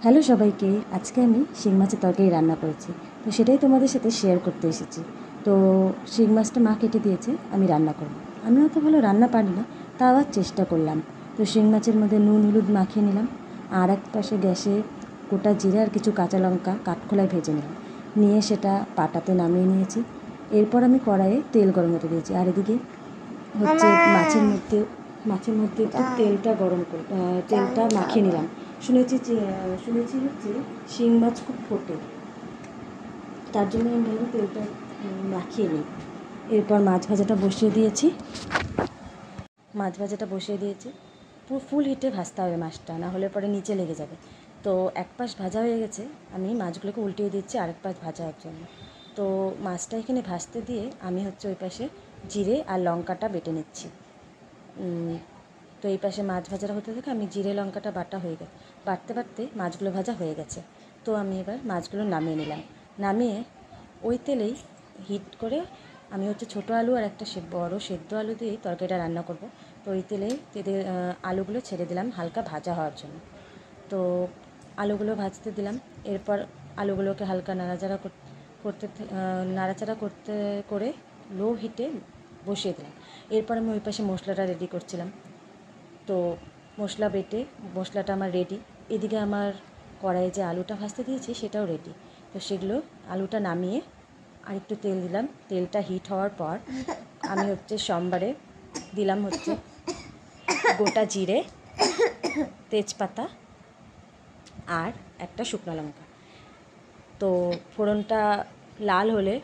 Hello সবাইকে, আজকে আমি শিং মাছের তরকারি রান্না করেছি। তো সেটাই তোমাদের সাথে শেয়ার করতে এসেছি। তো শিং মাছটা মা কেটে দিয়েছে, আমি রান্না করব। আমি অত ভালো রান্না পারি না, তা আবার চেষ্টা করলাম। তো শিং মাছের মধ্যে নুন হলুদ মাখিয়ে নিলাম, আর এক পাশে গ্যাসে গোটা জিরে আর কিছু কাঁচা লঙ্কা কাঠখোলায় ভেজে নিলাম, নিয়ে সেটা পাটাতে নামিয়ে নিয়েছি। এরপর আমি কড়াইয়ে তেল গরম হতে দিয়েছি, আর এদিকে হচ্ছে মাছের মধ্যে একটু তেলটা মাখিয়ে নিলাম। শুনেছি হচ্ছে শিং মাছ খুব ফোটে, তার জন্য আমি ভালো তেলটা মাখিয়ে নিই। এরপর মাছ ভাজাটা বসিয়ে দিয়েছি। পুরো ফুল হিটে ভাজতে হবে মাছটা, না হলে পরে নিচে লেগে যাবে। তো এক পাশ ভাজা হয়ে গেছে, আমি মাছগুলোকে উল্টিয়ে দিচ্ছি আরেক পাশ ভাজার জন্য। তো মাছটা এখানে ভাজতে দিয়ে আমি হচ্ছে ওই পাশে জিরে আর লঙ্কাটা বেটে নিচ্ছি। তো এই পাশে মাছ ভাজাটা হতে থাকে, আমি জিরে লঙ্কাটা বাটতে বাটতে মাছগুলো ভাজা হয়ে গেছে। তো আমি এবার মাছগুলো নামিয়ে নিলাম। নামিয়ে ওই তেলেই হিট করে আমি হচ্ছে ছোটো আলু আর একটা বড় সেদ্ধ আলু দিয়েই তরকারিটা রান্না করব। তো ওই তেলেই আলুগুলো ছেড়ে দিলাম হালকা ভাজা হওয়ার জন্য। তো আলুগুলো ভাজতে দিলাম। এরপর আলুগুলোকে হালকা নাড়াচাড়া করে লো হিটে বসিয়ে দিলাম। এরপর আমি ওই পাশে মশলাটা রেডি করছিলাম। তো মশলাটা আমার রেডি। এদিকে আমার কড়াইয়ে যে আলুটা ভাজতে দিয়েছি সেটাও রেডি। তো আলুটা নামিয়ে আর একটু তেল দিলাম। তেলটা হিট হওয়ার পর আমি হচ্ছে সোমবারে দিলাম হচ্ছে গোটা জিরে, তেজপাতা আর একটা শুকনো লঙ্কা। তো ফোড়নটা লাল হলে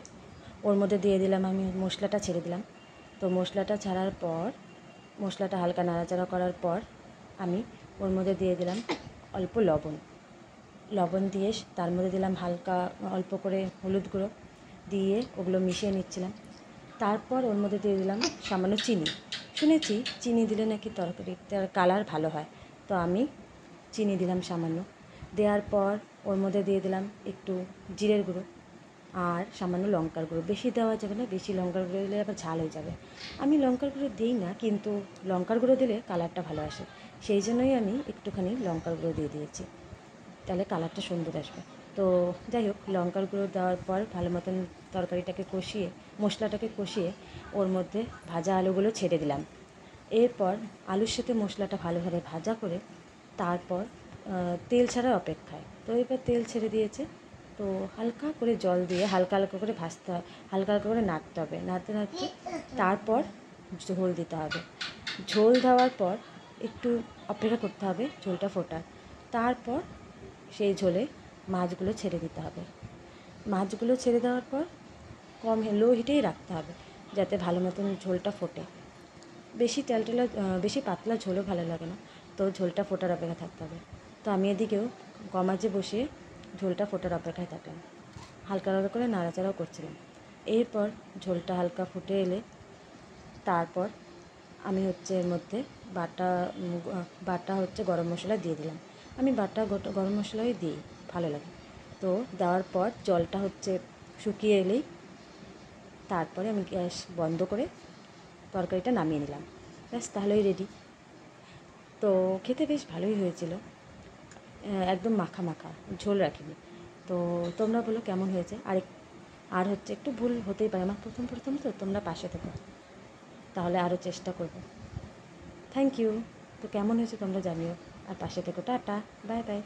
ওর মধ্যে দিয়ে দিলাম, আমি মশলাটা ছেড়ে দিলাম। তো মশলাটা হালকা নাড়াচাড়া করার পর আমি ওর মধ্যে দিয়ে দিলাম অল্প লবণ দিয়ে তার মধ্যে দিলাম অল্প করে হলুদ গুঁড়ো দিয়ে ওগুলো মিশিয়ে নিচ্ছিলাম। তারপর ওর মধ্যে দিয়ে দিলাম সামান্য চিনি। শুনেছি চিনি দিলে নাকি তরকারিটার কালার ভালো হয়, তো আমি চিনি দিলাম সামান্য। দেওয়ার পর ওর মধ্যে দিয়ে দিলাম একটু জিরের গুঁড়ো আর সামান্য লঙ্কার গুঁড়ো। বেশি দেওয়া যাবে না, বেশি লঙ্কার গুঁড়ো দিলে আবার ঝাল হয়ে যাবে। আমি লঙ্কার গুঁড়ো দিই না, কিন্তু লঙ্কার গুঁড়ো দিলে কালারটা ভালো আসে, সেই জন্যই আমি একটুখানি লঙ্কার গুঁড়ো দিয়ে দিয়েছি, তাহলে কালারটা সুন্দর আসবে। তো যাই হোক, লঙ্কার গুঁড়ো দেওয়ার পর ভালো মতন মশলাটাকে কষিয়ে ওর মধ্যে ভাজা আলুগুলো ছেড়ে দিলাম। এরপর আলুর সাথে মশলাটা ভালোভাবে ভাজা করে তারপর তেল ছাড়ার অপেক্ষায়। তো এবার তেল ছেড়ে দিয়েছে। তো হালকা করে জল দিয়ে হালকা হালকা করে হালকা হালকা করে নাড়তে হবে, নাড়তে নাড়তে তারপর ঝোল দিতে হবে। ঝোল দেওয়ার পর একটু অপেক্ষা করতে হবে ঝোলটা ফোটার। তারপর সেই ঝোলে মাছগুলো ছেড়ে দিতে হবে। মাছগুলো ছেড়ে দেওয়ার পর লো হিটেই রাখতে হবে, যাতে ভালো মতন ঝোলটা ফোটে। বেশি পাতলা ঝোলও ভালো লাগে না, তো ঝোলটা ফোটার অপেক্ষা থাকতে হবে। তো আমি এদিকেও কম আঁচে বসিয়ে ঝোলটা ফোটার অপেক্ষায় থাকলাম, হালকা হালকা করে নাড়াচাড়াও করছিলাম। এরপর ঝোলটা হালকা ফুটে এলে তারপর আমি হচ্ছে এর মধ্যে বাটা হচ্ছে গরম মশলা দিয়ে দিলাম। আমি গরম মশলাই দিই, ভালো লাগে। তো দেওয়ার পর জলটা হচ্ছে শুকিয়ে এলেই তারপরে আমি গ্যাস বন্ধ করে তরকারিটা নামিয়ে নিলাম। ব্যাস, তাহলেই রেডি। তো খেতে বেশ ভালোই হয়েছিল, একদম মাখা মাখা, ঝোল রাখিনি। তো তোমরা বলো কেমন হয়েছে। আর হচ্ছে একটু ভুল হতেই পারে, আমার প্রথম তো, তোমরা পাশে থেকো, তাহলে আরও চেষ্টা করব। Thank you. তো কেমন হয়েছে তোমরা জানিও, আর পাশে থেকো। Tata, bye by.